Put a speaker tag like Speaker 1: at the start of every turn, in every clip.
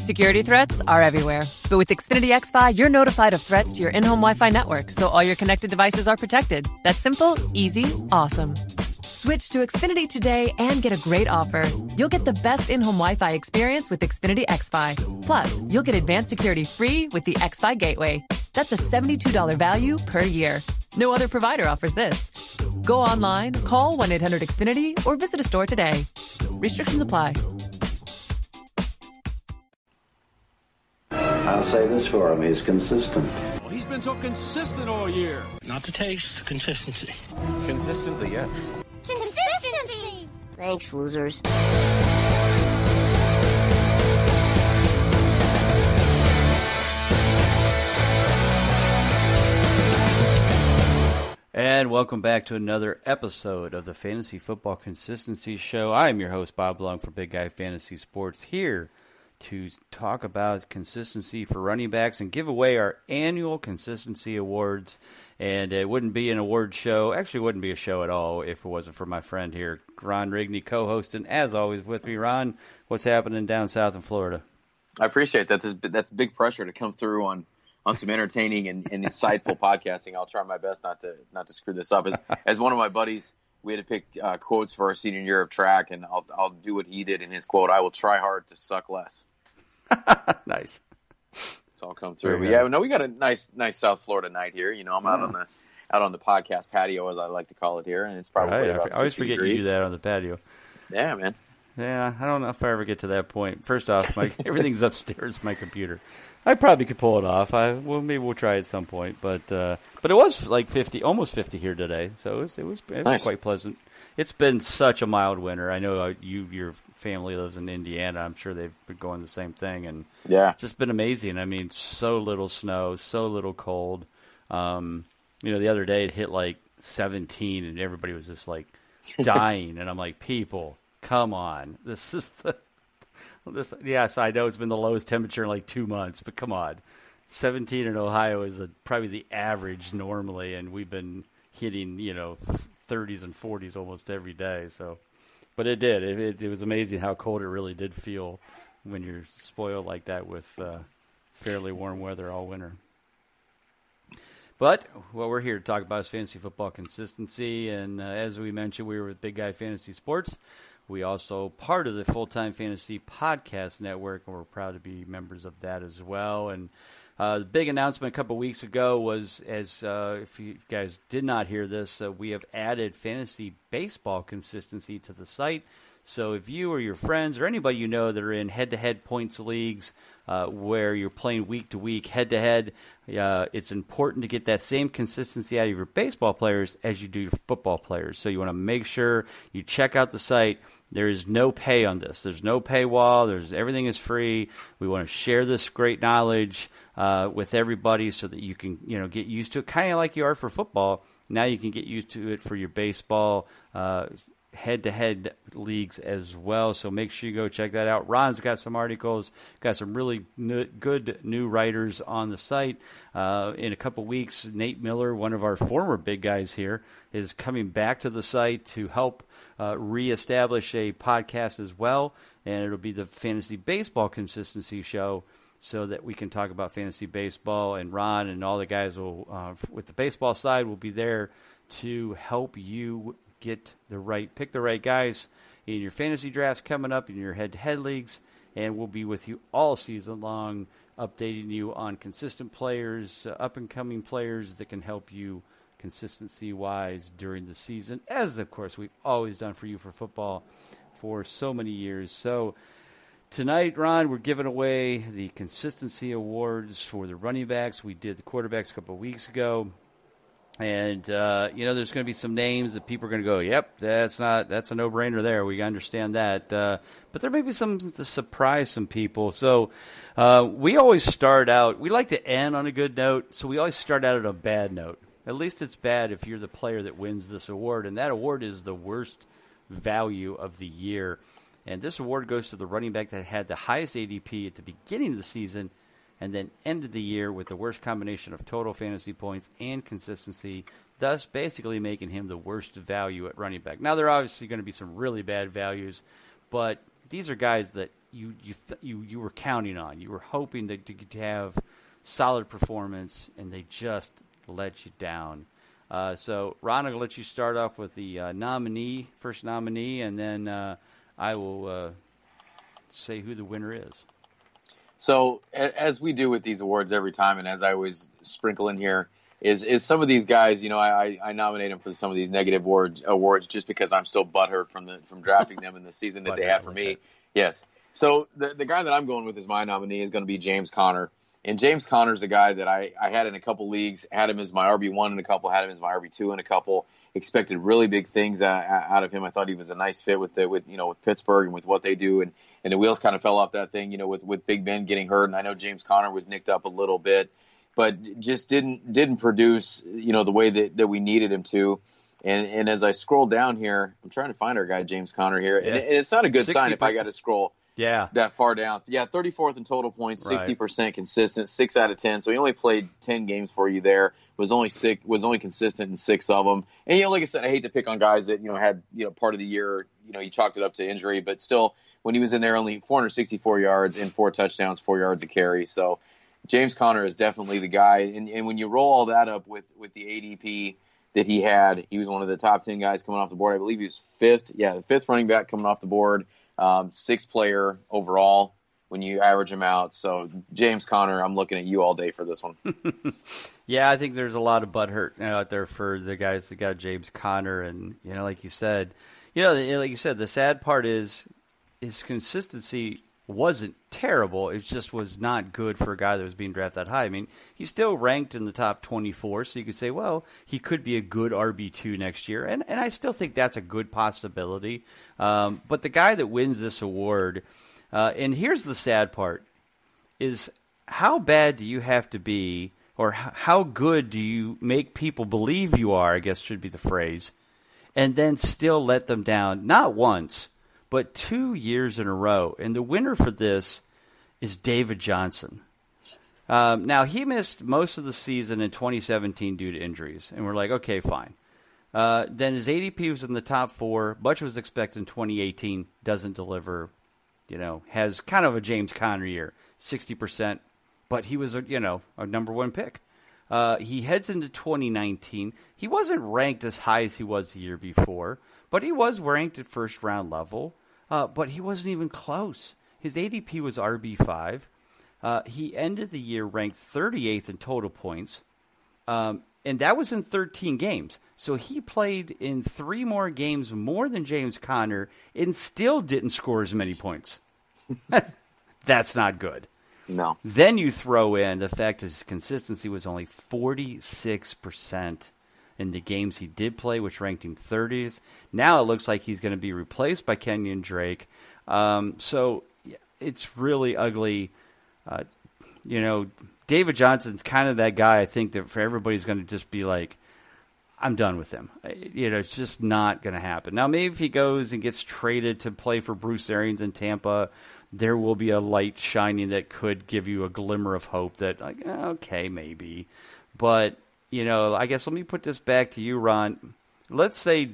Speaker 1: Security threats are everywhere. But with Xfinity XFi, you're notified of threats to your in-home Wi-Fi network, so all your connected devices are protected. That's simple, easy, awesome. Switch to Xfinity today and get a great offer. You'll get the best in-home Wi-Fi experience with Xfinity XFi. Plus, you'll get advanced security free with the XFi Gateway. That's a $72 value per year. No other provider offers this. Go online, call 1-800-XFINITY, or visit a store today. Restrictions apply.
Speaker 2: I'll say this for him, he's consistent.
Speaker 3: Well, he's been so consistent all year.
Speaker 4: Not the taste, consistency.
Speaker 5: Consistently, yes.
Speaker 6: Consistency! Thanks, losers.
Speaker 7: And welcome back to another episode of the Fantasy Football Consistency Show. I am your host, Bob Long for Big Guy Fantasy Sports, here to talk about consistency for running backs and give away our annual consistency awards. And it wouldn't be an award show. Actually, it wouldn't be a show at all if it wasn't for my friend here, Ron Rigney, co-hosting, as always, with me. Ron, what's happening down south in Florida?
Speaker 5: I appreciate that. That's big pressure to come through on some entertaining and insightful podcasting. I'll try my best not to screw this up. As one of my buddies, we had to pick quotes for our senior year of track, and I'll do what he did in his quote. I will try hard to suck less.
Speaker 7: Nice.
Speaker 5: It's all come through. But yeah, no, we got a nice South Florida night here. You know, I'm out on the podcast patio, as I like to call it here, and it's probably about
Speaker 7: I always forget
Speaker 5: degrees.
Speaker 7: you do that on the patio.
Speaker 5: Yeah, man.
Speaker 7: Yeah, I don't know if I ever get to that point. First off, everything's upstairs in my computer. I probably could pull it off. Maybe we'll try at some point. But it was like 50, almost 50 here today, so it was
Speaker 5: nice.
Speaker 7: Quite pleasant. It's been such a mild winter. I know your family lives in Indiana. I'm sure they've been going the same thing, and
Speaker 5: yeah,
Speaker 7: it's just been amazing. I mean, so little snow, so little cold. The other day it hit like 17, and everybody was just like dying, and I'm like, people, come on, this is yes, I know it's been the lowest temperature in like 2 months, but come on. 17 in Ohio is probably the average normally, and we've been hitting, 30s and 40s almost every day. So, but it did. It was amazing how cold it really did feel when you're spoiled like that with fairly warm weather all winter. But what we're here to talk about is fantasy football consistency, and as we mentioned, we were with Big Guy Fantasy Sports. We also part of the Full-Time Fantasy Podcast Network, and we're proud to be members of that as well. And the big announcement a couple weeks ago was, if you guys did not hear this, we have added fantasy baseball consistency to the site. So if you or your friends or anybody you know that are in head-to-head points leagues where you're playing week-to-week, head-to-head, it's important to get that same consistency out of your baseball players as you do your football players. So you want to make sure you check out the site. There is no pay on this. There's no paywall. Everything is free. We want to share this great knowledge with everybody so that you can get used to it, kind of like you are for football. Now you can get used to it for your baseball head-to-head leagues as well, so make sure you go check that out. Ron's got some articles, got some really good new writers on the site. In a couple weeks, Nate Miller, one of our former big guys here, is coming back to the site to help reestablish a podcast as well, and it'll be the Fantasy Baseball Consistency Show, so that we can talk about fantasy baseball, and Ron and all the guys will, with the baseball side, will be there to help you pick the right guys in your fantasy drafts coming up, in your head-to-head leagues, and we'll be with you all season long, updating you on consistent players, up-and-coming players that can help you consistency-wise during the season, as, of course, we've always done for you for football for so many years. So tonight, Ron, we're giving away the consistency awards for the running backs. We did the quarterbacks a couple of weeks ago. And, there's going to be some names that people are going to go, yep, that's a no-brainer there. We understand that. But there may be some to surprise some people. So we always start out, we like to end on a good note, so we always start out at a bad note. At least it's bad if you're the player that wins this award, and that award is the worst value of the year. And this award goes to the running back that had the highest ADP at the beginning of the season and then ended the year with the worst combination of total fantasy points and consistency, thus basically making him the worst value at running back. Now, there are obviously going to be some really bad values, but these are guys that you were counting on. You were hoping that you could have solid performance, and they just let you down. So, Ron, I'll let you start off with the first nominee, and then I will say who the winner is.
Speaker 5: So, as we do with these awards every time, and as I always sprinkle in here, is some of these guys, I nominate them for some of these negative awards just because I'm still butthurt from drafting them in the season that they had for me. Yes. So the guy that I'm going with as my nominee is going to be James Conner. And James Conner's a guy that I had in a couple leagues, had him as my RB1 in a couple, had him as my RB2 in a couple, expected really big things out of him. I thought he was a nice fit with Pittsburgh and with what they do. And the wheels kind of fell off that thing, with Big Ben getting hurt. And I know James Conner was nicked up a little bit, but just didn't produce, the way that we needed him to. And as I scroll down here, I'm trying to find our guy, James Conner here. Yeah. And it's not a good sign if I got to scroll that far down. Yeah, 34th in total points, 60% consistent, 6 out of 10. So he only played 10 games for you there. Was only consistent in 6 of them. And like I said, I hate to pick on guys that had part of the year he chalked it up to injury, but still when he was in there, only 464 yards and 4 touchdowns, 4 yards a carry. So James Conner is definitely the guy. And when you roll all that up with the ADP that he had, he was one of the top 10 guys coming off the board. I believe he was fifth. Yeah, the 5th running back coming off the board. 6th player overall when you average him out. So James Conner, I'm looking at you all day for this one.
Speaker 7: Yeah, I think there's a lot of butthurt out there for the guys that got James Conner, and like you said, the sad part is his consistency wasn't terrible. It just was not good for a guy that was being drafted that high. I mean, he's still ranked in the top 24, so you could say, well, he could be a good RB2 next year, and I still think that's a good possibility. But the guy that wins this award, and here's the sad part, is how bad do you have to be, or how good do you make people believe you are, I guess should be the phrase, and then still let them down, not once, but 2 years in a row. And the winner for this is David Johnson. Now, he missed most of the season in 2017 due to injuries. And we're like, okay, fine. Then his ADP was in the top 4. Much was expected in 2018. Doesn't deliver. Has kind of a James Conner year. 60%. But he was, a number 1 pick. He heads into 2019. He wasn't ranked as high as he was the year before. But he was ranked at first-round level, but he wasn't even close. His ADP was RB5. He ended the year ranked 38th in total points, and that was in 13 games. So he played in 3 more games more than James Conner and still didn't score as many points. That's not good.
Speaker 5: No.
Speaker 7: Then you throw in the fact that his consistency was only 46%. In the games he did play, which ranked him 30th. Now it looks like he's going to be replaced by Kenyon Drake. So it's really ugly. David Johnson's kind of that guy, I think, that for everybody's going to just be like, I'm done with him. It's just not going to happen. Now, maybe if he goes and gets traded to play for Bruce Arians in Tampa, there will be a light shining that could give you a glimmer of hope that, like, okay, maybe. But I guess let me put this back to you, Ron. Let's say,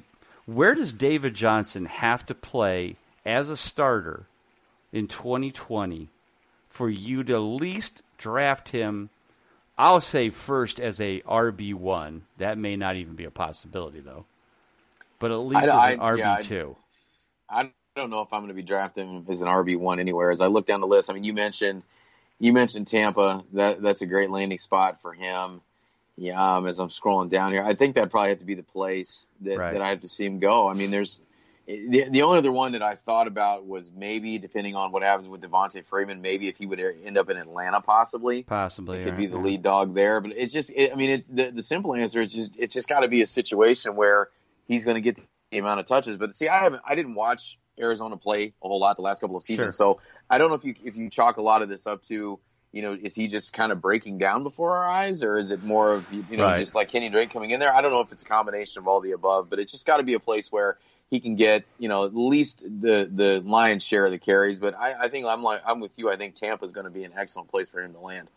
Speaker 7: where does David Johnson have to play as a starter in 2020 for you to at least draft him, I'll say first as a RB1. That may not even be a possibility, though. But at least as an RB2.
Speaker 5: I don't know if I'm going to be drafting him as an RB1 anywhere. As I look down the list, I mean, you mentioned Tampa. That's a great landing spot for him. Yeah, as I'm scrolling down here, I think that'd probably have to be the place that I have to see him go. I mean, there's the only other one that I thought about was maybe, depending on what happens with Devontae Freeman, maybe if he would end up in Atlanta, possibly, it could be the lead dog there. But the simple answer is it's just got to be a situation where he's going to get the amount of touches. But see, I didn't watch Arizona play a whole lot the last couple of seasons, so I don't know if you chalk a lot of this up to, is he just kind of breaking down before our eyes, or is it more of, just like Kenny Drake coming in there? I don't know if it's a combination of all the above, but it's just got to be a place where he can get, at least the lion's share of the carries. But I think I'm with you. I think Tampa is going to be an excellent place for him to land.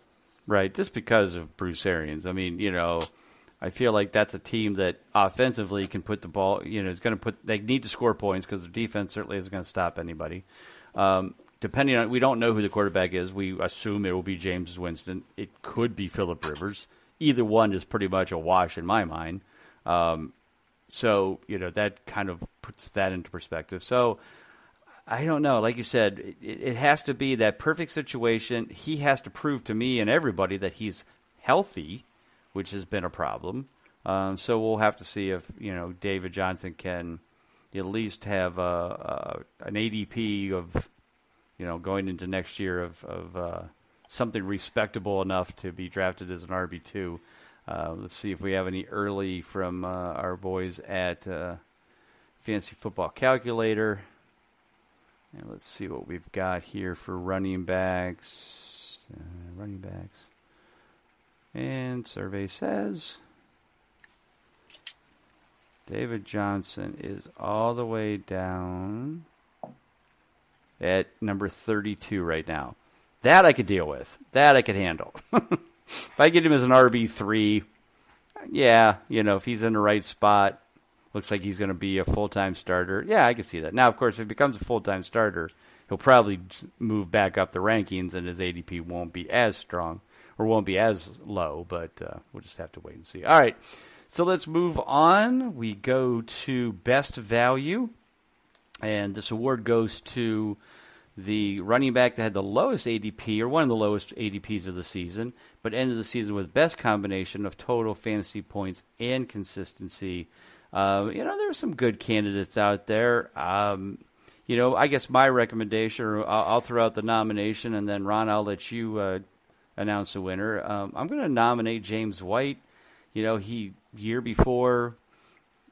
Speaker 7: Right, just because of Bruce Arians. I mean, I feel like that's a team that offensively can put the ball, is going to they need to score points because the defense certainly isn't going to stop anybody. depending on, we don't know who the quarterback is. We assume it will be James Winston. It could be Phillip Rivers. Either one is pretty much a wash in my mind. So, that kind of puts that into perspective. So, I don't know. Like you said, it has to be that perfect situation. He has to prove to me and everybody that he's healthy, which has been a problem. So we'll have to see if, David Johnson can at least have an ADP of, going into next year of something respectable enough to be drafted as an RB2. Let's see if we have any early from our boys at Fantasy Football Calculator. And let's see what we've got here for running backs. And survey says David Johnson is all the way down at number 32 right now. That I could deal with. That I could handle. If I get him as an RB3, yeah, if he's in the right spot, looks like he's going to be a full-time starter. Yeah, I can see that. Now, of course, if he becomes a full-time starter, he'll probably move back up the rankings, and his ADP won't be as strong or won't be as low, but we'll just have to wait and see. All right, so let's move on. We go to best value, and this award goes to the running back that had the lowest ADP, or one of the lowest ADPs of the season, but ended the season with best combination of total fantasy points and consistency. There are some good candidates out there. I guess my recommendation, or I'll throw out the nomination, and then Ron, I'll let you announce the winner. I'm going to nominate James White. He year before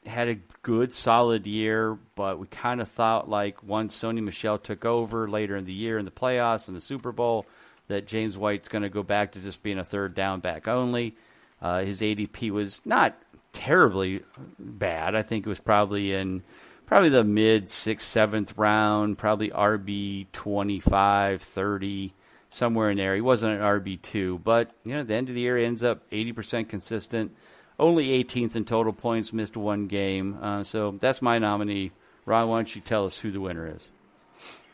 Speaker 7: had a good, solid year, but we kind of thought like once Sony Michel took over later in the year in the playoffs and the Super Bowl that James White's going to go back to just being a third down back only. His ADP was not terribly bad. I think it was probably the mid 6th, 7th round, probably RB 25, 30, somewhere in there. He wasn't an RB2, but at the end of the year, he ends up 80% consistent. Only 18th in total points, missed one game. So that's my nominee. Ron, why don't you tell us who the winner is?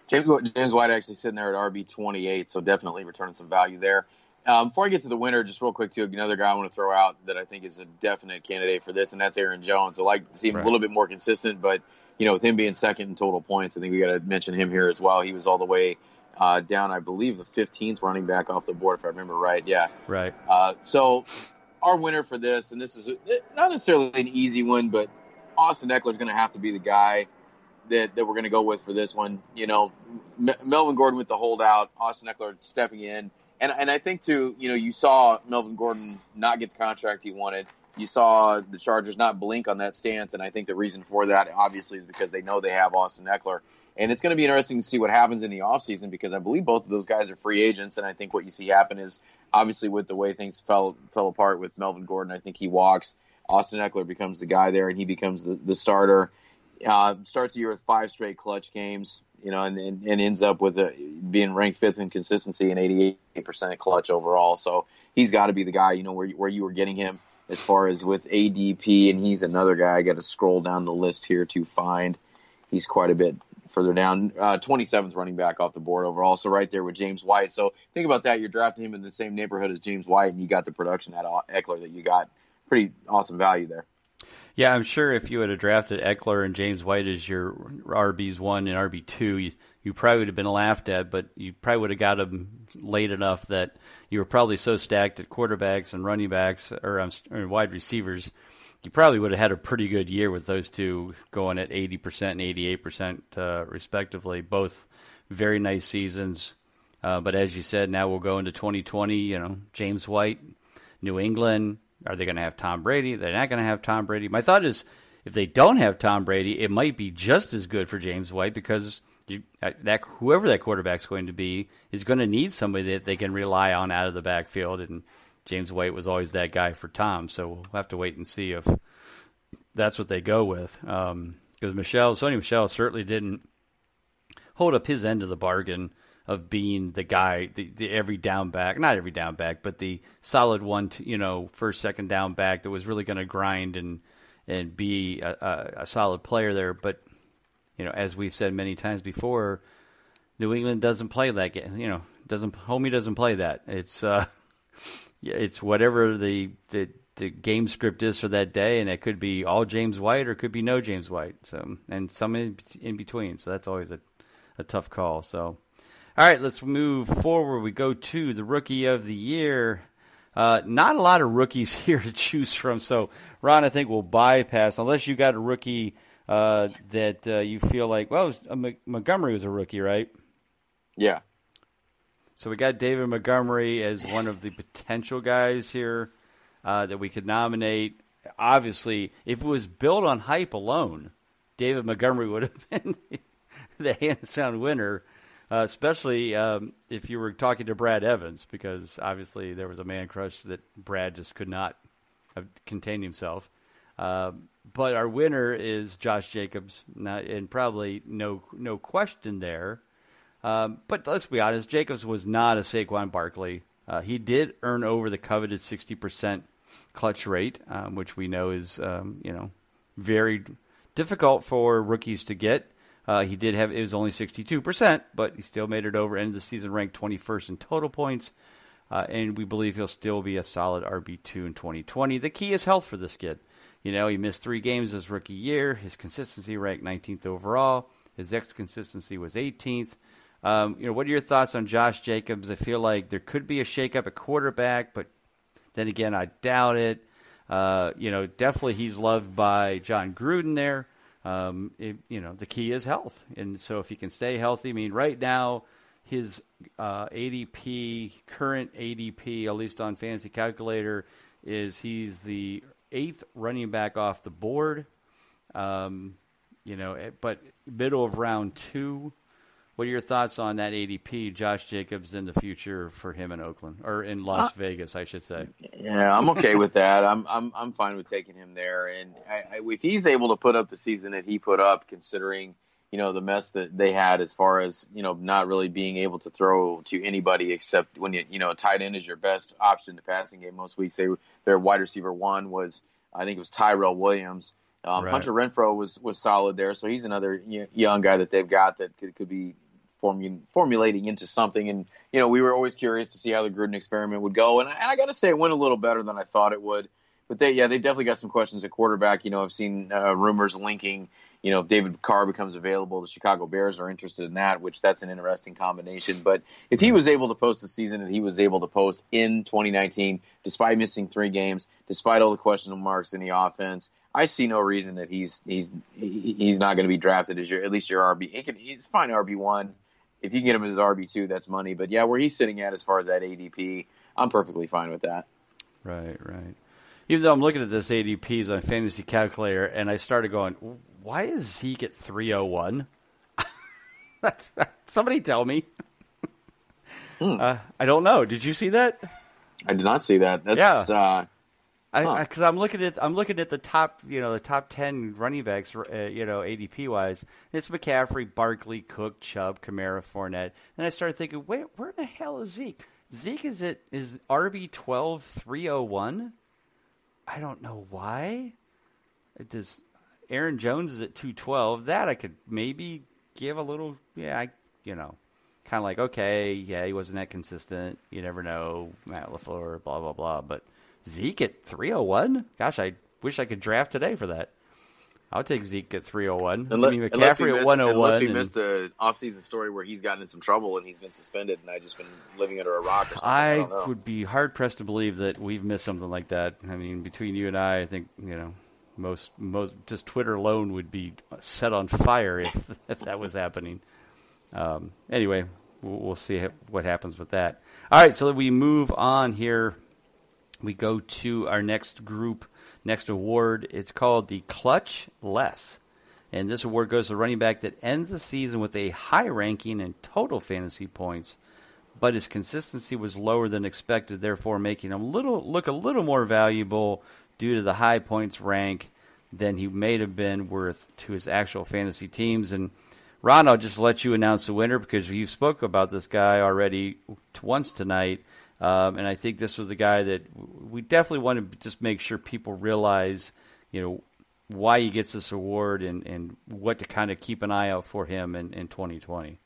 Speaker 5: James White actually sitting there at RB 28, so definitely returning some value there. Before I get to the winner, just real quick, too, another guy I want to throw out that I think is a definite candidate for this, and that's Aaron Jones. I like to see him a little bit more consistent, but, with him being second in total points, I think we got to mention him here as well. He was all the way down, I believe, the 15th running back off the board, if I remember right. Yeah.
Speaker 7: Right.
Speaker 5: So our winner for this, and this is not necessarily an easy one, but Austin Eckler is going to have to be the guy that we're going to go with for this one. Melvin Gordon with the holdout, Austin Eckler stepping in. And I think, too, you saw Melvin Gordon not get the contract he wanted. You saw the Chargers not blink on that stance, and I think the reason for that, obviously, is because they know they have Austin Eckler. And it's going to be interesting to see what happens in the offseason because I believe both of those guys are free agents, and I think what you see happen is, obviously, with the way things fell apart with Melvin Gordon, I think he walks. Austin Eckler becomes the guy there, and he becomes the starter. Starts the year with 5 straight clutch games. And ends up with being ranked 5th in consistency and 88% clutch overall. So he's got to be the guy, where you were getting him as far as with ADP, and he's another guy I got to scroll down the list here to find. He's quite a bit further down. 27th running back off the board overall, so right there with James White. So think about that. You're drafting him in the same neighborhood as James White, and you got the production at Eckler that you got. Pretty awesome value there.
Speaker 7: Yeah, I'm sure if you had drafted Eckler and James White as your RBs1 and RB2, you probably would have been laughed at, but you probably would have got them late enough that you were probably so stacked at quarterbacks and running backs or wide receivers, you probably would have had a pretty good year with those two going at 80% and 88% respectively, both very nice seasons. But as you said, now we'll go into 2020, James White, New England. Are they going to have Tom Brady? They're not going to have Tom Brady. My thought is if they don't have Tom Brady, it might be just as good for James White because whoever that quarterback's going to be is going to need somebody that they can rely on out of the backfield, and James White was always that guy for Tom. So we'll have to wait and see if that's what they go with. Because Sony Michel certainly didn't hold up his end of the bargain of being the guy, the every down back, not every down back, but the solid one, first, second down back that was really going to grind and be a solid player there. But, as we've said many times before, New England doesn't play that game. Homie doesn't play that. It's whatever the game script is for that day, and it could be all James White or it could be no James White. So, and some in between. So that's always a tough call. So, all right, let's move forward. We go to the Rookie of the Year. Not a lot of rookies here to choose from. So, Ron, I think we'll bypass, unless you got a rookie that you feel like, well, Montgomery was a rookie, right?
Speaker 5: Yeah.
Speaker 7: So we got David Montgomery as one of the potential guys here that we could nominate. Obviously, if it was built on hype alone, David Montgomery would have been the hands-down winner, especially if you were talking to Brad Evans, because obviously there was a man crush that Brad just could not have contained himself. But our winner is Josh Jacobs, and probably no question there. But let's be honest, Jacobs was not a Saquon Barkley. He did earn over the coveted 60% clutch rate, which we know is very difficult for rookies to get. It was only 62%, but he still made it over. End of the season ranked 21st in total points, and we believe he'll still be a solid RB2 in 2020. The key is health for this kid. He missed 3 games his rookie year. His consistency ranked 19th overall. His consistency was 18th. What are your thoughts on Josh Jacobs? I feel like there could be a shakeup at quarterback, but then again, I doubt it. Definitely he's loved by John Gruden there. The key is health. And so if he can stay healthy, right now his current ADP, at least on Fantasy Calculator, is he's the 8th running back off the board. But middle of round 2. What are your thoughts on that ADP, Josh Jacobs, in the future for him in Oakland, or in Las Vegas, I should say?
Speaker 5: Yeah, I'm okay with that. I'm fine with taking him there, and if he's able to put up the season that he put up, considering the mess that they had as far as not really being able to throw to anybody except when a tight end is your best option in the passing game. Most weeks their wide receiver one was, I think it was Tyrell Williams.
Speaker 7: Right.
Speaker 5: Hunter Renfrow was solid there, so he's another young guy that they've got that could be formulating into something. And we were always curious to see how the Gruden experiment would go, and I got to say it went a little better than I thought it would. But they definitely got some questions at quarterback. I've seen rumors linking if David Carr becomes available, the Chicago Bears are interested in that, which that's an interesting combination. But if he was able to post the season that he was able to post in 2019, despite missing 3 games, despite all the question marks in the offense, I see no reason that he's not going to be drafted as at least your RB. He's fine RB1. If you can get him as RB2, that's money. But yeah, where he's sitting at as far as that ADP, I'm perfectly fine with that.
Speaker 7: Right. Even though I'm looking at this ADPs on Fantasy Calculator, and I started going, why is Zeke at 301? Somebody tell me. I don't know. Did you see that?
Speaker 5: I did not see that. That's
Speaker 7: because I'm looking at the top, the top 10 running backs, ADP wise. It's McCaffrey, Barkley, Cook, Chubb, Kamara, Fournette. Then I started thinking, wait, where the hell is Zeke? Zeke is RB12 301. I don't know why. Aaron Jones is at 212. That I could maybe give a little, kind of like, okay, yeah, he wasn't that consistent. You never know, Matt LaFleur, blah blah blah, but. Zeke at 301? Gosh, I wish I could draft today for that. I'll take Zeke at 301. McCaffrey at 101.
Speaker 5: Unless we missed the offseason story where he's gotten in some trouble and he's been suspended and I've just been living under a rock or something. I
Speaker 7: would be hard-pressed to believe that we've missed something like that. I mean, between you and I think, most just Twitter alone would be set on fire if that was happening. Anyway, we'll see what happens with that. All right, so we move on here. We go to our next award. It's called the Clutch Less. And this award goes to the running back that ends the season with a high ranking in total fantasy points, but his consistency was lower than expected, therefore making him look a little more valuable due to the high points rank than he may have been worth to his actual fantasy teams. And Ron, I'll just let you announce the winner because you spoke about this guy already once tonight. And I think this was the guy that we definitely want to just make sure people realize, why he gets this award and what to kind of keep an eye out for him in 2020.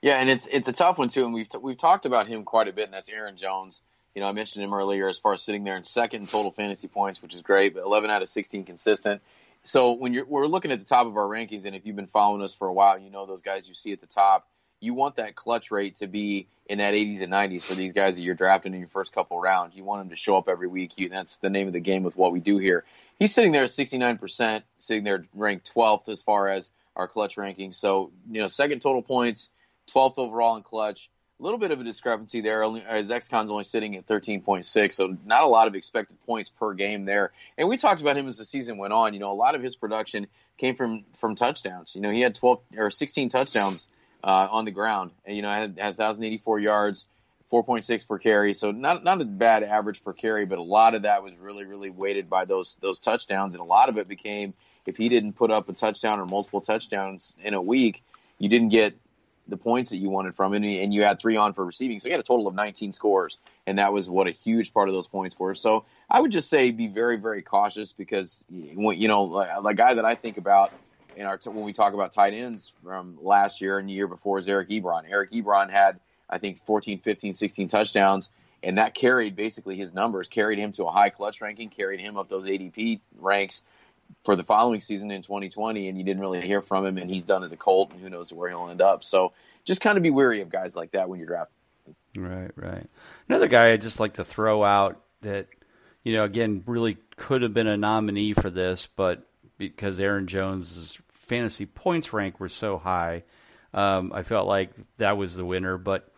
Speaker 5: Yeah, and it's a tough one too, and we've talked about him quite a bit, and that's Aaron Jones. I mentioned him earlier as far as sitting there in second in total fantasy points, which is great, but 11 out of 16 consistent. So we're looking at the top of our rankings, and if you've been following us for a while, you know those guys you see at the top. You want that clutch rate to be in that 80s and 90s for these guys that you're drafting in your first couple rounds. You want them to show up every week. That's the name of the game with what we do here. He's sitting there at 69%, sitting there ranked 12th as far as our clutch rankings. So, second total points, 12th overall in clutch. A little bit of a discrepancy there. His ex-con's only sitting at 13.6, so not a lot of expected points per game there. And we talked about him as the season went on. A lot of his production came from touchdowns. He had 12 or 16 touchdowns on the ground. And, had 1,084 yards, 4.6 per carry. So not a bad average per carry, but a lot of that was really, really weighted by those touchdowns. And a lot of it became, if he didn't put up a touchdown or multiple touchdowns in a week, you didn't get the points that you wanted from him, and you had 3 on for receiving. So he had a total of 19 scores, and that was what a huge part of those points were. So I would just say be very, very cautious because, the guy that I think about when we talk about tight ends from last year and the year before is Eric Ebron. Eric Ebron had, I think, 14, 15, 16 touchdowns, and that carried basically his numbers, carried him to a high clutch ranking, carried him up those ADP ranks for the following season in 2020, and you didn't really hear from him, and he's done as a Colt, and who knows where he'll end up. So just kind of be wary of guys like that when you're drafting.
Speaker 7: Right. Another guy I'd just like to throw out that, again, really could have been a nominee for this, but because Aaron Jones' fantasy points rank were so high, I felt like that was the winner. But,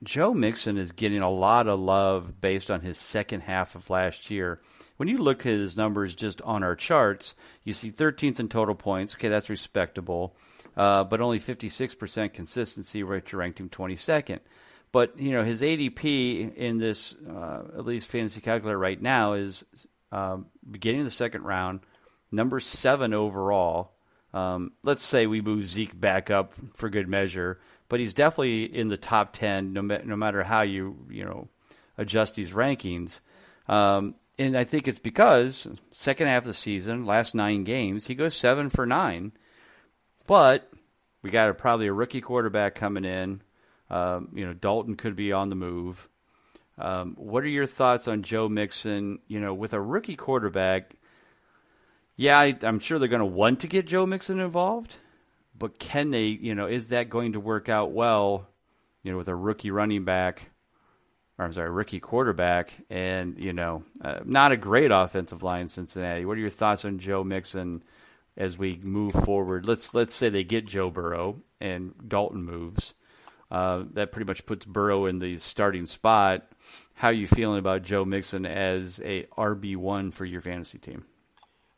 Speaker 7: Joe Mixon is getting a lot of love based on his second half of last year. When you look at his numbers just on our charts, you see 13th in total points. Okay, that's respectable, but only 56% consistency, which ranked him 22nd. But, his ADP in this, at least fantasy calculator right now, is beginning of the second round, number 7 overall. Let's say we move Zeke back up for good measure, but he's definitely in the top 10 no matter how you adjust these rankings. And I think it's because second half of the season, last 9 games, he goes 7 for 9. But we got probably a rookie quarterback coming in. Dalton could be on the move. What are your thoughts on Joe Mixon? With a rookie quarterback, I'm sure they're going to want to get Joe Mixon involved. But can they, is that going to work out well, with a rookie rookie quarterback and, not a great offensive line in Cincinnati. What are your thoughts on Joe Mixon as we move forward? Let's say they get Joe Burrow and Dalton moves. That pretty much puts Burrow in the starting spot. How are you feeling about Joe Mixon as a RB1 for your fantasy team?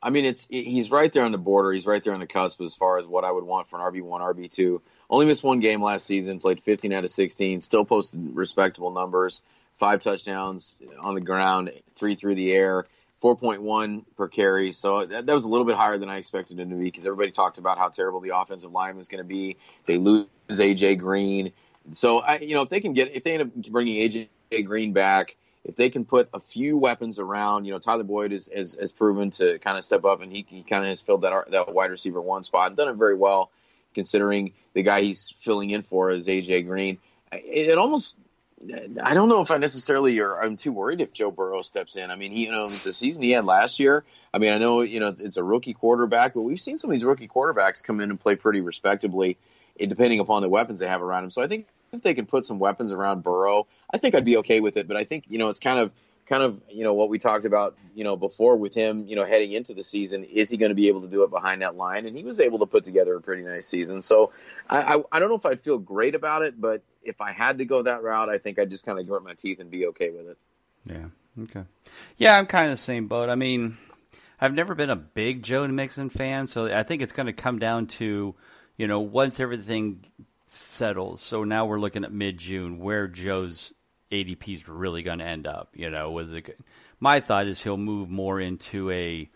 Speaker 5: I mean, he's right there on the border. He's right there on the cusp as far as what I would want for an RB1, RB2. Only missed 1 game last season, played 15 out of 16, still posted respectable numbers, 5 touchdowns on the ground, 3 through the air, 4.1 per carry. So that was a little bit higher than I expected him to be because everybody talked about how terrible the offensive line was going to be. They lose A.J. Green. So, if they end up bringing A.J. Green back, if they can put a few weapons around, Tyler Boyd has proven to kind of step up, and he kind of has filled that wide receiver 1 spot and done it very well, considering the guy he's filling in for is A.J. Green. It almost, I don't know if I'm too worried if Joe Burrow steps in. I mean, the season he had last year, I mean, I know, it's a rookie quarterback, but we've seen some of these rookie quarterbacks come in and play pretty respectably, depending upon the weapons they have around him. So I think if they can put some weapons around Burrow, I think I'd be okay with it. But I think, it's kind of what we talked about, before with him, heading into the season. Is he going to be able to do it behind that line? And he was able to put together a pretty nice season. So I don't know if I'd feel great about it, but if I had to go that route, I think I'd just kind of grit my teeth and be okay with it.
Speaker 7: Yeah. Okay. Yeah, I'm kind of the same boat. I mean, I've never been a big Joe Mixon fan, so I think it's going to come down to, once everything settles. So now we're looking at mid-June where Joe's ADP is really going to end up. My thought is he'll move more into a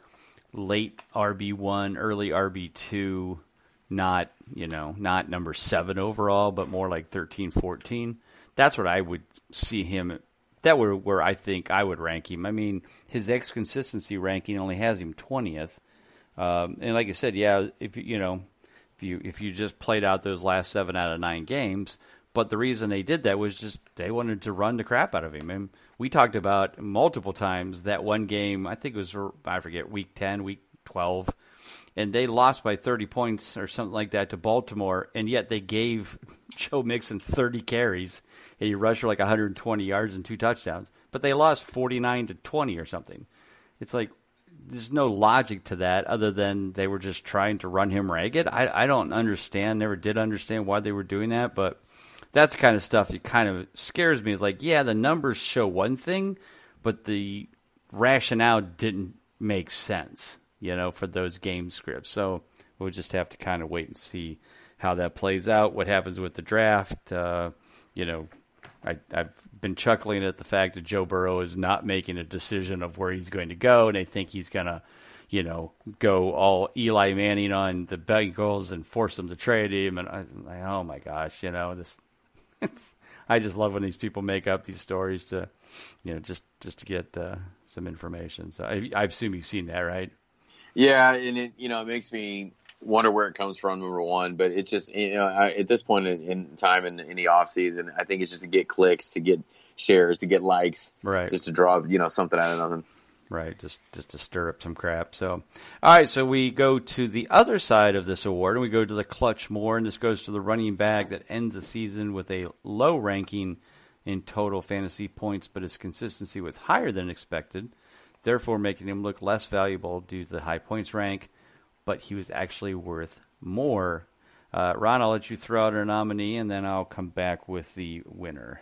Speaker 7: late RB1, early RB2, not number 7 overall, but more like 13, 14. That's what I would see him. That where I think I would rank him. I mean, his consistency ranking only has him 20th. And like I said, if if you just played out those last 7 out of 9 games. But the reason they did that was just they wanted to run the crap out of him. And we talked about multiple times that one game, I think it was, I forget, week 10, week 12, and they lost by 30 points or something like that to Baltimore, and yet they gave Joe Mixon 30 carries, and he rushed for like 120 yards and 2 touchdowns. But they lost 49-20 or something. It's like there's no logic to that other than they were just trying to run him ragged. I don't understand, never did understand why they were doing that, but that's the kind of stuff that kind of scares me. It's like, yeah, the numbers show one thing, but the rationale didn't make sense, for those game scripts. So we'll just have to kind of wait and see how that plays out, what happens with the draft. I've been chuckling at the fact that Joe Burrow is not making a decision of where he's going to go, and they think he's going to, go all Eli Manning on the Bengals and force them to trade him. And I'm like, oh my gosh, I just love when these people make up these stories to, just to get some information. So I assume you've seen that, right?
Speaker 5: Yeah, and it makes me wonder where it comes from, number one. But it just at this point in time in the off season, I think it's just to get clicks, to get shares, to get likes,
Speaker 7: right? Just
Speaker 5: to draw something out of nothing.
Speaker 7: Right, just to stir up some crap. So, all right, so we go to the other side of this award, and we go to the Clutch More, and this goes to the running back that ends the season with a low ranking in total fantasy points, but his consistency was higher than expected, therefore making him look less valuable due to the high points rank, but he was actually worth more. Ron, I'll let you throw out our nominee, and then I'll come back with the winner.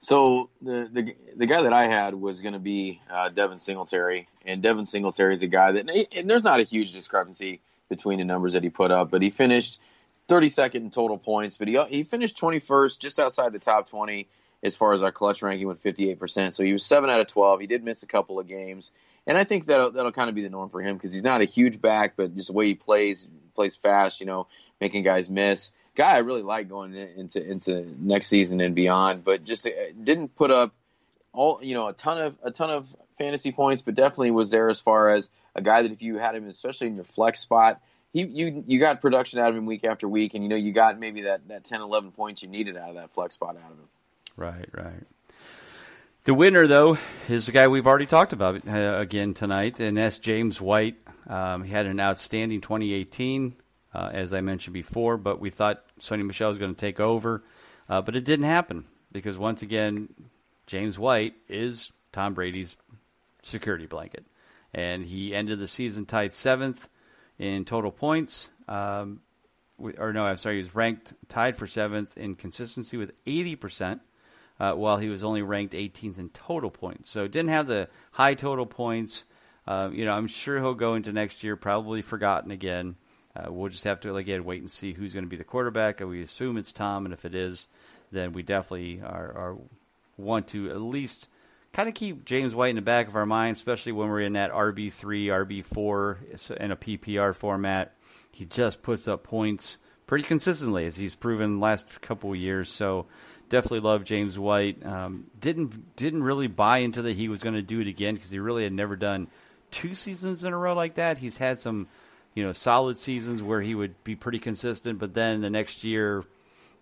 Speaker 5: So the guy that I had was going to be Devin Singletary, and Devin Singletary is a guy and there's not a huge discrepancy between the numbers that he put up, but he finished 32nd in total points, but he finished 21st, just outside the top 20 as far as our clutch ranking with 58%. So he was 7 out of 12. He did miss a couple of games, and I think that'll kind of be the norm for him because he's not a huge back, but just the way he plays fast, making guys miss. Guy I really like going into next season and beyond, but just didn't put up a ton of fantasy points, but definitely was there as far as a guy that if you had him, especially in your flex spot, you got production out of him week after week, and you got maybe that 10, 11 points you needed out of that flex spot out of him.
Speaker 7: Right. The winner, though, is the guy we've already talked about again tonight, and that's James White. He had an outstanding 2018. As I mentioned before, but we thought Sonny Michel was going to take over, but it didn't happen because, once again, James White is Tom Brady's security blanket, and he ended the season tied 7th in total points. He was ranked tied for 7th in consistency with 80%, while he was only ranked 18th in total points. So didn't have the high total points. I'm sure he'll go into next year probably forgotten again. We'll just have to, again, wait and see who's going to be the quarterback. We assume it's Tom, and if it is, then we definitely want to at least kind of keep James White in the back of our mind, especially when we're in that RB3, RB4 in a PPR format. He just puts up points pretty consistently, as he's proven the last couple of years. So definitely love James White. Didn't really buy into that he was going to do it again because he really had never done 2 seasons in a row like that. He's had some solid seasons where he would be pretty consistent, but then the next year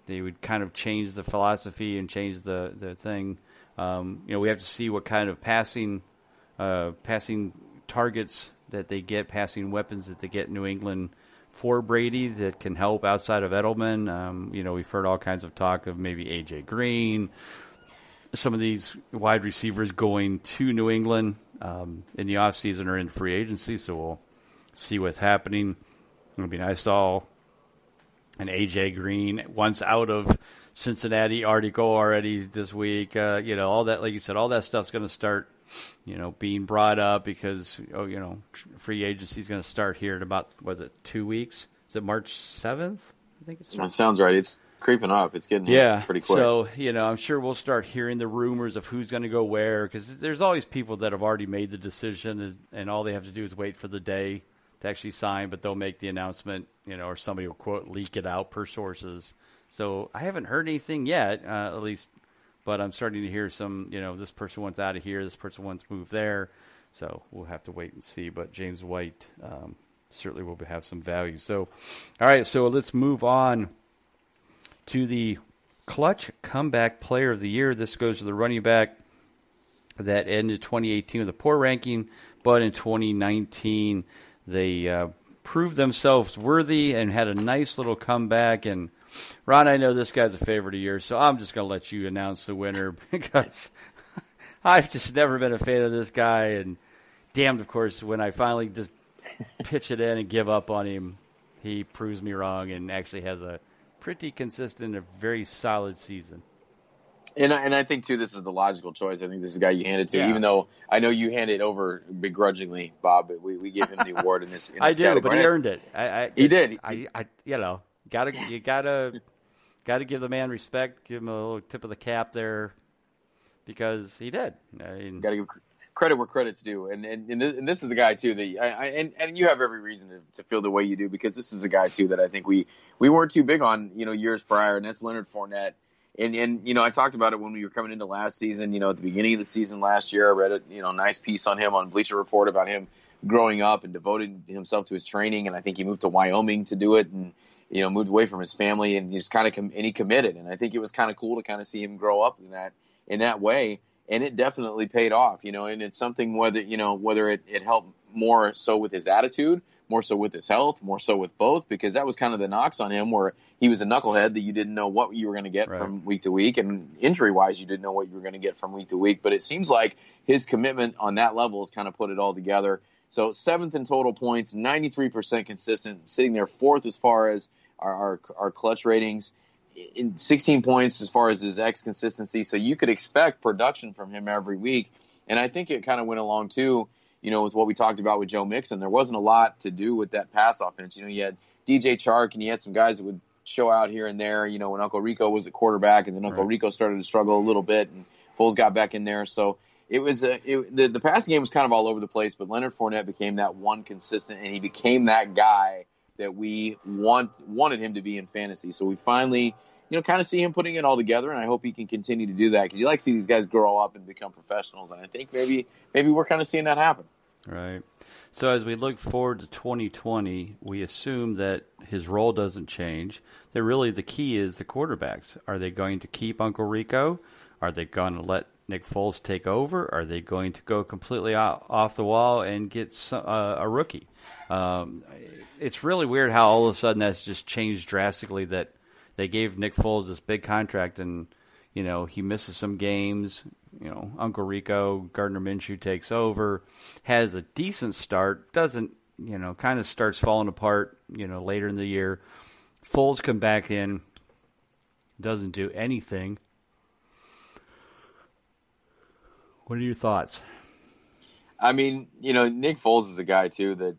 Speaker 7: they would kind of change the philosophy and change the thing. We have to see what kind of passing targets that they get, passing weapons that they get in New England for Brady that can help outside of Edelman. We've heard all kinds of talk of maybe A.J. Green, some of these wide receivers going to New England in the offseason or in free agency, so we'll see what's happening. I saw an A.J. Green once out of Cincinnati article already this week. All that, like you said, all that stuff's going to start, being brought up because, free agency is going to start here in about, 2 weeks? Is it March 7th? I think it's.
Speaker 5: That sounds right. It's creeping up. It's getting pretty quick.
Speaker 7: So, I'm sure we'll start hearing the rumors of who's going to go where because there's always people that have already made the decision and all they have to do is wait for the day to actually sign, but they'll make the announcement, or somebody will, quote, leak it out per sources. So I haven't heard anything yet, at least, but I'm starting to hear some, this person wants out of here, this person wants to move there. So we'll have to wait and see. But James White, certainly will have some value. So, all right, so let's move on to the Clutch Comeback Player of the Year. This goes to the running back that ended 2018 with a poor ranking, but in 2019 they proved themselves worthy and had a nice little comeback. And Ron, I know this guy's a favorite of yours, so I'm just going to let you announce the winner because I've just never been a fan of this guy. And damned, of course, when I finally just pitch it in and give up on him, he proves me wrong and actually has a pretty consistent, a very solid season.
Speaker 5: And I think, too, this is the logical choice. I think this is the guy you handed to, even though I know you handed it over begrudgingly, Bob, but we gave him the award in this
Speaker 7: I do,
Speaker 5: category.
Speaker 7: But he earned it.
Speaker 5: He did.
Speaker 7: You gotta give the man respect, give him a little tip of the cap there, because he did. I mean,
Speaker 5: got to give credit where credit's due, and this is the guy too that and you have every reason to feel the way you do, because this is a guy too that I think we weren't too big on years prior, and that's Leonard Fournette. And I talked about it when we were coming into last season. At the beginning of the season last year, I read a nice piece on him on Bleacher Report about him growing up and devoted himself to his training. And I think he moved to Wyoming to do it, and moved away from his family, and he's he committed. And I think it was kind of cool to kind of see him grow up in that way. And it definitely paid off. And it's something whether it helped more so with his attitude, more so with his health, more so with both, because that was kind of the knocks on him, where he was a knucklehead that you didn't know what you were going to get from week to week, and injury-wise, you didn't know what you were going to get from week to week. But it seems like his commitment on that level has kind of put it all together. So 7th in total points, 93% consistent, sitting there 4th as far as our clutch ratings, in 16 points as far as his X consistency. So you could expect production from him every week. And I think it kind of went along, too, with what we talked about with Joe Mixon. There wasn't a lot to do with that pass offense. You had DJ Chark, and you had some guys that would show out here and there, when Uncle Rico was at quarterback, and then Uncle Rico started to struggle a little bit, and Foles got back in there. So it was the passing game was kind of all over the place, but Leonard Fournette became that one consistent, and he became that guy that we wanted him to be in fantasy. So we finally kind of see him putting it all together, and I hope he can continue to do that, because you like to see these guys grow up and become professionals, and I think maybe we're kind of seeing that happen.
Speaker 7: Right. So as we look forward to 2020, we assume that his role doesn't change. That really the key is the quarterbacks. Are they going to keep Uncle Rico? Are they going to let Nick Foles take over? Are they going to go completely off the wall and get a rookie? It's really weird how all of a sudden that's just changed drastically, that they gave Nick Foles this big contract, and he misses some games. Uncle Rico, Gardner Minshew takes over, has a decent start, doesn't, kind of starts falling apart, later in the year. Foles come back in, doesn't do anything. What are your thoughts?
Speaker 5: I mean, Nick Foles is a guy, too, that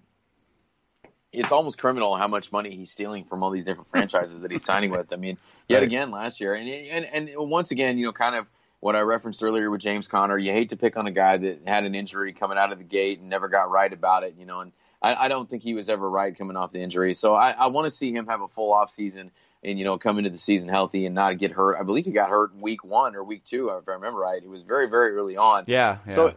Speaker 5: it's almost criminal how much money he's stealing from all these different franchises that he's signing with. I mean, yet again last year. And once again, kind of what I referenced earlier with James Conner, you hate to pick on a guy that had an injury coming out of the gate and never got right about it, and I don't think he was ever right coming off the injury. So I want to see him have a full off season and, come into the season healthy and not get hurt. I believe he got hurt week 1 or week 2, if I remember right. It was very, very early on.
Speaker 7: Yeah.
Speaker 5: So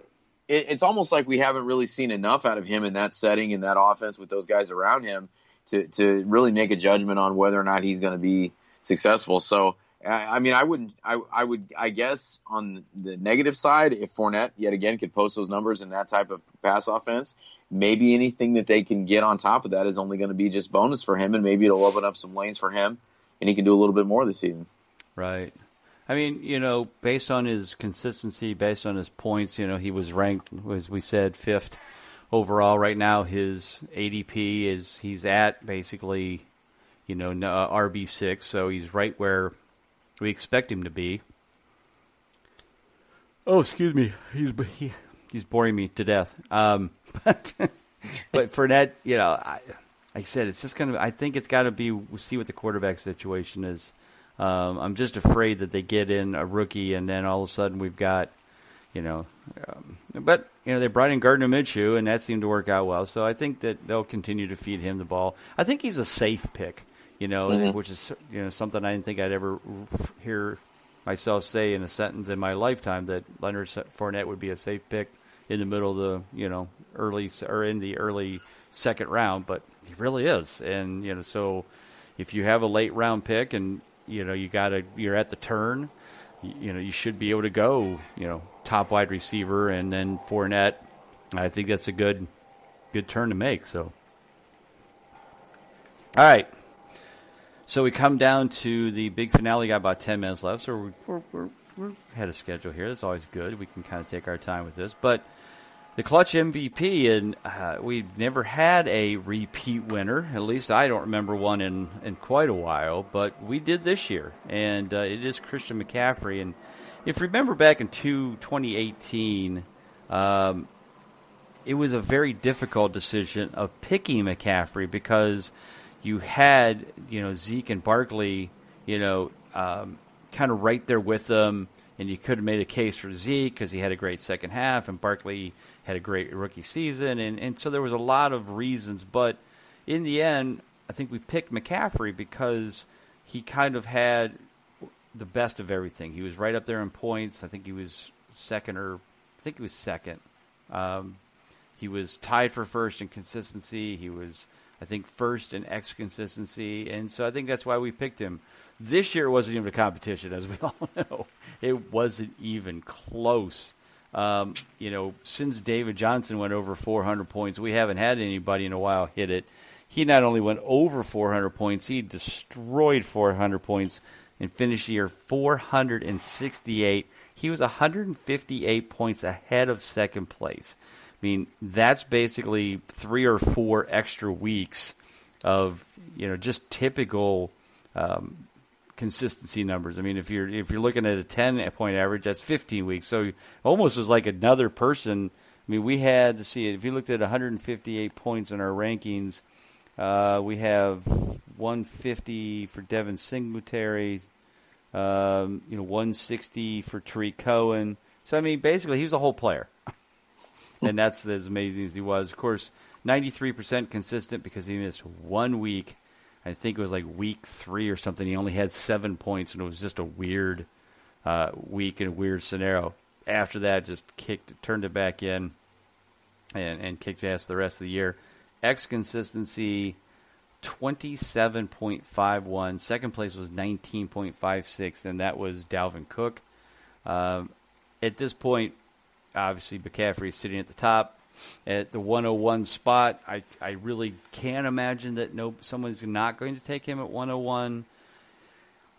Speaker 5: it's almost like we haven't really seen enough out of him in that setting, in that offense with those guys around him to really make a judgment on whether or not he's going to be successful. So, I mean, I guess on the negative side, if Fournette yet again could post those numbers in that type of pass offense, maybe anything that they can get on top of that is only going to be just bonus for him, and maybe it'll open up some lanes for him, and he can do a little bit more this season.
Speaker 7: Right. I mean, based on his consistency, based on his points, he was ranked, as we said, 5th overall. Right now, his ADP he's at basically, RB6, so he's right where we expect him to be. Oh, excuse me. He's boring me to death. But Fournette, like I said, it's just I think it's got to be, we'll see what the quarterback situation is. I'm just afraid that they get in a rookie and then all of a sudden we've got, but they brought in Gardner Minshew and that seemed to work out well. So I think that they'll continue to feed him the ball. I think he's a safe pick. Which is something I didn't think I'd ever hear myself say in a sentence in my lifetime, that Leonard Fournette would be a safe pick in the middle of the early or in the early second round, but he really is. And, so if you have a late round pick and, you're at the turn, you should be able to go, top wide receiver and then Fournette. I think that's a good turn to make. So, all right. So we come down to the big finale. Got about 10 minutes left, so we're ahead of schedule here. That's always good. We can kind of take our time with this. But the clutch MVP, and we've never had a repeat winner. At least I don't remember one in quite a while. But we did this year, and it is Christian McCaffrey. And if you remember back in 2018, it was a very difficult decision of picking McCaffrey because you had, Zeke and Barkley, kind of right there with them, and you could have made a case for Zeke because he had a great second half, and Barkley had a great rookie season, and so there was a lot of reasons. But in the end, I think we picked McCaffrey because he kind of had the best of everything. He was right up there in points. I think he was second. He was tied for first in consistency. He was, I think, first in X consistency, and so I think that's why we picked him. This year wasn't even a competition, as we all know. It wasn't even close. Since David Johnson went over 400 points, we haven't had anybody in a while hit it. He not only went over 400 points, he destroyed 400 points and finished the year 468. He was 158 points ahead of second place. I mean, that's basically 3 or 4 extra weeks of, just typical consistency numbers. I mean, if you're looking at a 10-point average, that's 15 weeks. So it almost was like another person. I mean, we had to see it. If you looked at 158 points in our rankings, we have 150 for Devin Singletary, 160 for Tariq Cohen. So, I mean, basically, he was a whole player. And that's as amazing as he was. Of course, 93% consistent because he missed 1 week. I think it was like week 3 or something. He only had 7 points, and it was just a weird week and a weird scenario. After that, just turned it back in and kicked ass the rest of the year. X consistency, 27.51. Second place was 19.56, and that was Dalvin Cook. At this point, obviously, McCaffrey is sitting at the top at the 101 spot. I really can't imagine that someone's not going to take him at 101.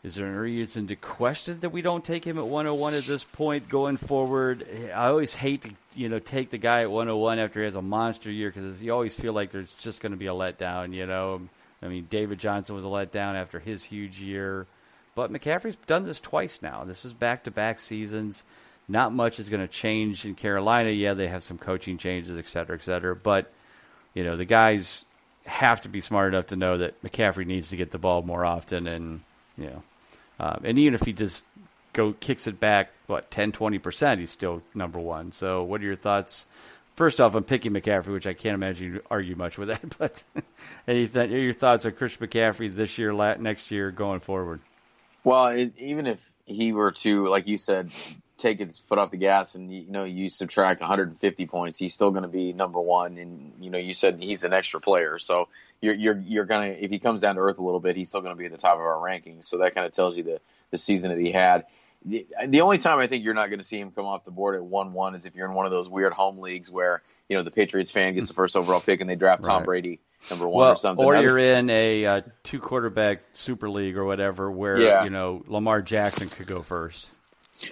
Speaker 7: Is there any reason to question that we don't take him at 101 at this point going forward? I always hate to take the guy at 101 after he has a monster year because you always feel like there's just going to be a letdown. I mean, David Johnson was a letdown after his huge year. But McCaffrey's done this twice now. This is back-to-back seasons. Not much is going to change in Carolina. Yeah, they have some coaching changes, et cetera, but the guys have to be smart enough to know that McCaffrey needs to get the ball more often, and and even if he just kicks it back 10-20%, he's still number one. So what are your thoughts? First off, I'm picking McCaffrey, which I can't imagine you argue much with that, but your thoughts on Christian McCaffrey this year, next year, going forward? Well,
Speaker 5: even if he were to, like you said, take his foot off the gas and you subtract 150 points, he's still going to be number one. And you said he's an extra player, so you're gonna, if he comes down to earth a little bit, he's still going to be at the top of our rankings. So that kind of tells you the season that he had. The only time I think you're not going to see him come off the board at 1-1 is if you're in one of those weird home leagues where the Patriots fan gets the first overall pick and they draft Tom Brady number 1 or something.
Speaker 7: Or you're in a 2-quarterback super league or whatever where Lamar Jackson could go first.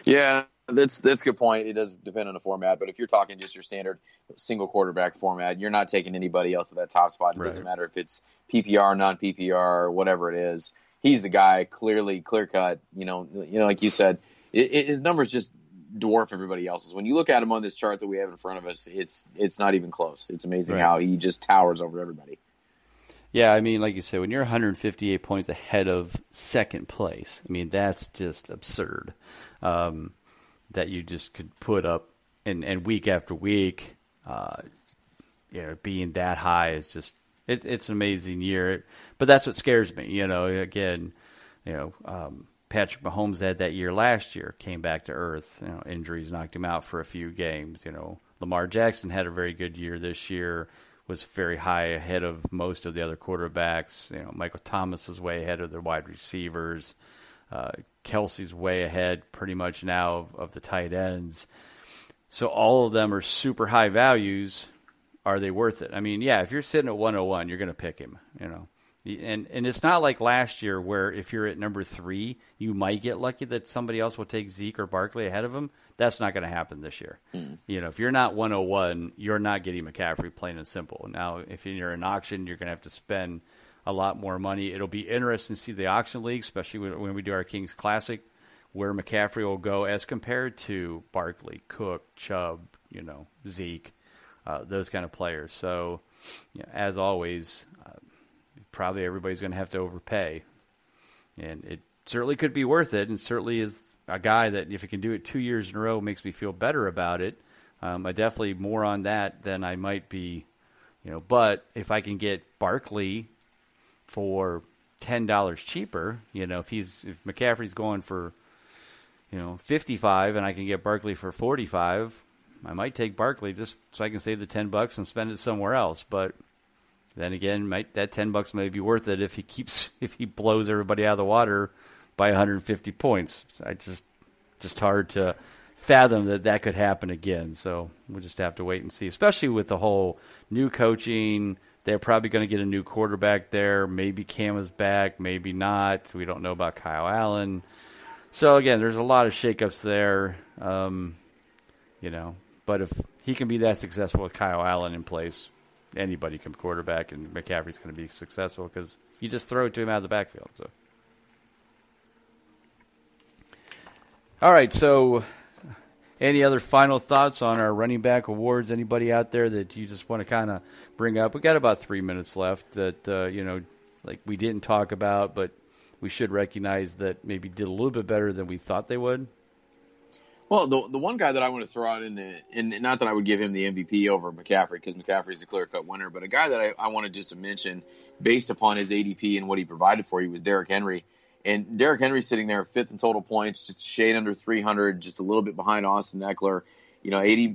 Speaker 5: Yeah. That's a good point. It does depend on the format, but if you're talking just your standard single quarterback format, you're not taking anybody else at that top spot. It doesn't matter if it's PPR, non-PPR, whatever it is. He's the guy, clear cut. Like you said, his numbers just dwarf everybody else's. When you look at him on this chart that we have in front of us, it's not even close. It's amazing how he just towers over everybody.
Speaker 7: Yeah, I mean, like you said, when you're 158 points ahead of second place, I mean, that's just absurd. That you just could put up and week after week, being that high is just it's an amazing year. But that's what scares me. Patrick Mahomes had that year last year, came back to earth. Injuries knocked him out for a few games. Lamar Jackson had a very good year this year. was very high ahead of most of the other quarterbacks. Michael Thomas was way ahead of the wide receivers. Kelsey's way ahead pretty much now of the tight ends. So all of them are super high values. Are they worth it? I mean, yeah, if you're sitting at 101, you're going to pick him, And it's not like last year where if you're at number 3, you might get lucky that somebody else will take Zeke or Barkley ahead of him. That's not going to happen this year. If you're not 101, you're not getting McCaffrey, plain and simple. Now, if you're in an auction, you're going to have to spend a lot more money. It'll be interesting to see the auction league, especially when we do our Kings Classic, where McCaffrey will go as compared to Barkley, Cook, Chubb, Zeke, those kind of players. So, as always, probably everybody's going to have to overpay. And it certainly could be worth it, and certainly is a guy that if he can do it 2 years in a row makes me feel better about it. I definitely more on that than I might be, but if I can get Barkley for $10 cheaper, if McCaffrey's going for, 55 and I can get Barkley for 45, I might take Barkley just so I can save the $10 and spend it somewhere else. But then again, that $10 may be worth it if he blows everybody out of the water by 150 points. I just hard to fathom that could happen again. So we'll just have to wait and see, especially with the whole new coaching. They're probably going to get a new quarterback there. Maybe Cam is back, maybe not. We don't know about Kyle Allen. So again, there's a lot of shakeups there. But if he can be that successful with Kyle Allen in place, anybody can quarterback, and McCaffrey's going to be successful because you just throw it to him out of the backfield. So, all right. So, any other final thoughts on our running back awards? Anybody out there that you just want to kind of bring up? We got about 3 minutes left that like we didn't talk about, but we should recognize that maybe did a little bit better than we thought they would.
Speaker 5: Well, the one guy that I want to throw out and not that I would give him the MVP over McCaffrey because McCaffrey's a clear-cut winner, but a guy that I wanted just to mention based upon his ADP and what he provided for you was Derrick Henry. And Derrick Henry sitting there 5th in total points, just shade under 300, just a little bit behind Austin Eckler.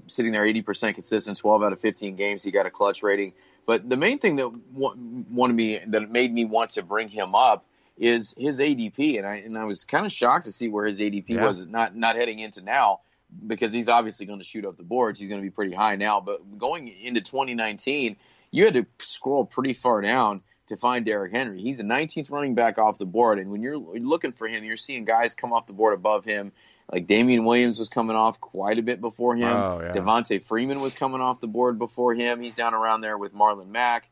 Speaker 5: Sitting there 80% consistent, 12 out of 15 games. He got a clutch rating. But the main thing that made me want to bring him up is his ADP, and I was kind of shocked to see where his ADP was not heading into now, because he's obviously going to shoot up the boards. He's going to be pretty high now, but going into 2019, you had to scroll pretty far down to find Derrick Henry. He's a 19th running back off the board, and when you're looking for him, you're seeing guys come off the board above him. Like Damian Williams was coming off quite a bit before him. Devontae Freeman was coming off the board before him. He's down around there with Marlon Mack,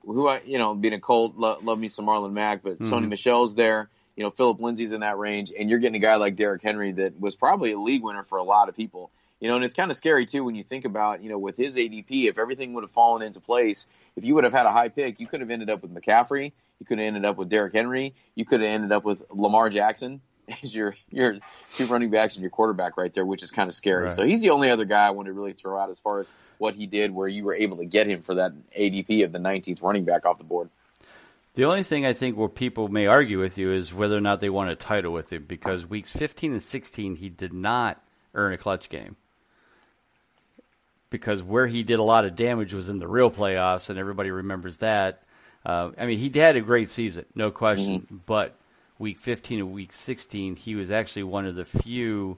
Speaker 5: who being a Colt, love me some Marlon Mack, but Sony Michel's there. Philip Lindsay's in that range, and you're getting a guy like Derrick Henry that was probably a league winner for a lot of people. And it's kind of scary too when you think about, with his ADP, if everything would have fallen into place, if you would have had a high pick, you could have ended up with McCaffrey, you could have ended up with Derrick Henry, you could have ended up with Lamar Jackson as your two running backs and your quarterback right there, which is kind of scary. Right. So he's the only other guy I want to really throw out as far as what he did, where you were able to get him for that ADP of the 19th running back off the board.
Speaker 7: The only thing I think where people may argue with you is whether or not they want a title with him, because weeks 15 and 16 he did not earn a clutch game. Because where he did a lot of damage was in the real playoffs, and everybody remembers that. He had a great season, no question, but week 15 and week 16, he was actually one of the few,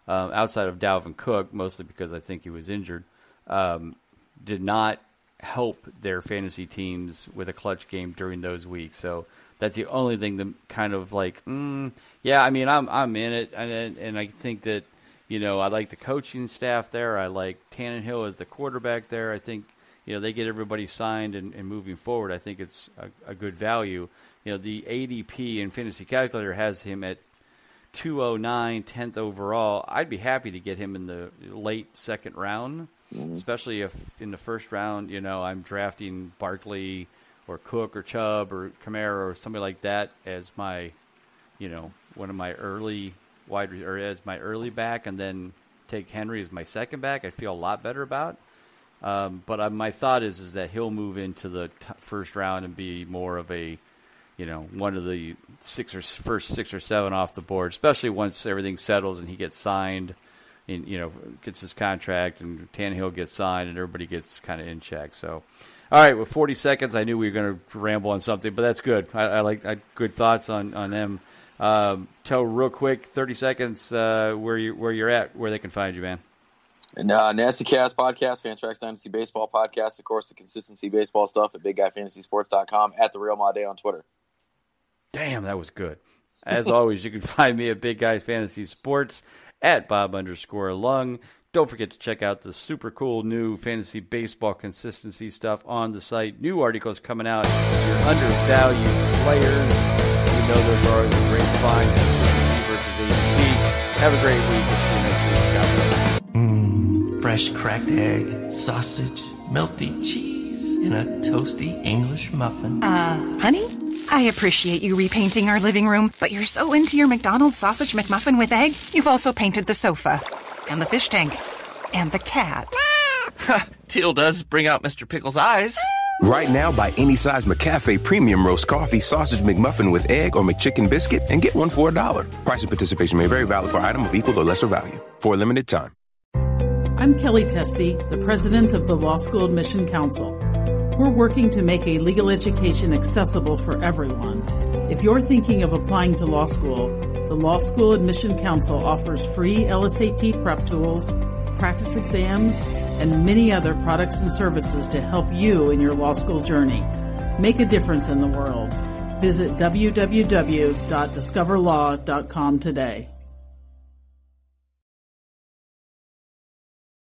Speaker 7: outside of Dalvin Cook, mostly because I think he was injured, did not help their fantasy teams with a clutch game during those weeks. So that's the only thing that kind of like, I'm in it, and I think that, I like the coaching staff there. I like Tannehill as the quarterback there. I think, they get everybody signed and moving forward. I think it's a good value. The ADP and Fantasy Calculator has him at 209, 10th overall. I'd be happy to get him in the late second round, especially if in the first round, I'm drafting Barkley or Cook or Chubb or Kamara or somebody like that as my, one of my early as my early back, and then take Henry as my second back. I feel a lot better about. But my thought is that he'll move into the first round and be more of a, one of the first 6 or 7 off the board, especially once everything settles and he gets signed, gets his contract and Tannehill gets signed and everybody gets kind of in check. So, all right, with 40 seconds, I knew we were going to ramble on something, but that's good. I like good thoughts on them. Tell real quick, 30 seconds, where you're at, where they can find you, man.
Speaker 5: And Nasty Cast podcast, Fantrax Dynasty Baseball podcast, of course, the Consistency Baseball stuff at BigGuyFantasySports.com, at The Real My Day on Twitter.
Speaker 7: Damn, that was good. As always, you can find me at Big Guy Fantasy Sports, at Bob_Lung. Don't forget to check out the super cool new fantasy baseball consistency stuff on the site. New articles coming out. Your undervalued players. You know those are always a great find. Consistency versus ADP. Have a great week. We'll see you next week. God bless.
Speaker 8: Fresh cracked egg, sausage, melty cheese, and a toasty English muffin.
Speaker 9: Honey? I appreciate you repainting our living room, but you're so into your McDonald's sausage McMuffin with egg, you've also painted the sofa, and the fish tank, and the cat.
Speaker 8: Teal does bring out Mr. Pickle's eyes.
Speaker 10: Right now, buy any size McCafe Premium Roast Coffee Sausage McMuffin with egg or McChicken Biscuit and get one for $1. Price and participation may vary, valid for item of equal or lesser value. For a limited time.
Speaker 11: I'm Kelly Testy, the president of the Law School Admission Council. We're working to make a legal education accessible for everyone. If you're thinking of applying to law school, the Law School Admission Council offers free LSAT prep tools, practice exams, and many other products and services to help you in your law school journey. Make a difference in the world. Visit www.discoverlaw.com today.